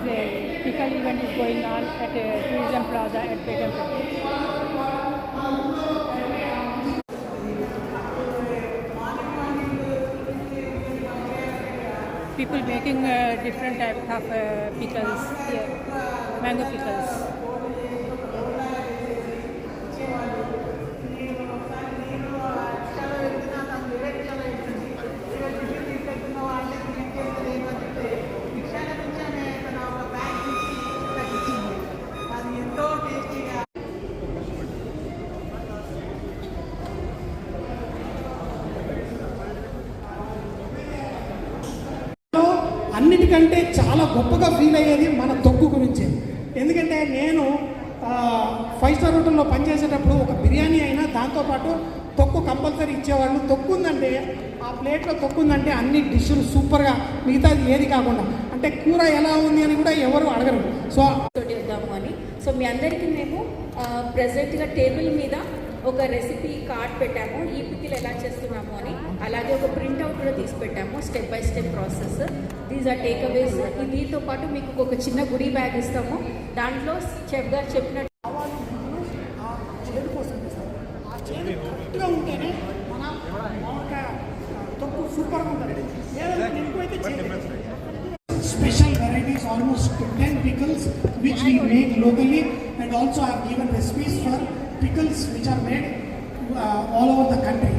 there is a pickle event is going on at Tourism Plaza at Begumpet. People making different types of pickles here, mango pickles. అన్నిటికంటే చాలా గొప్పగా feel అయ్యేది మన తొక్కు గురించి. ఎందుకంటే నేను 5 స్టార్ హోటల్లో పనిచేసేటప్పుడు ఒక బిర్యానీ అయినా దాంతోపాటు తొక్కు కంపల్సరీ ఇచ్చేవాళ్ళు. తొక్కు ఉందంటే ఆ ప్లేట్లో తొక్కు ఉందంటే అన్ని డిష్లు సూపర్గా, మిగతాది ఏది కాకుండా అంటే కూర ఎలా ఉంది అని కూడా ఎవరు అడగరు. సో వద్దాము అని. సో మీ అందరికీ మేము ప్రజెంట్గా టేబుల్ మీద ఒక రెసిపీ కార్డ్ పెట్టాము, ఈ పికిల్ ఎలా చేస్తున్నాము అని. అలాగే ఒక ప్రింట్అవుట్ కూడా తీసి పెట్టాము, step by step process. These are takeaways. దీంతో పాటు మీకు ఒక చిన్న గుడి బ్యాగ్ ఇస్తాము. దాంట్లో చెఫ్ గారు చెప్పినట్టు ఉంటేనే మన తొక్కు సూపర్గా ఉంటుంది. Special varieties, almost 10 pickles which we make locally, and also I have given recipes for pickles which are made all over the country.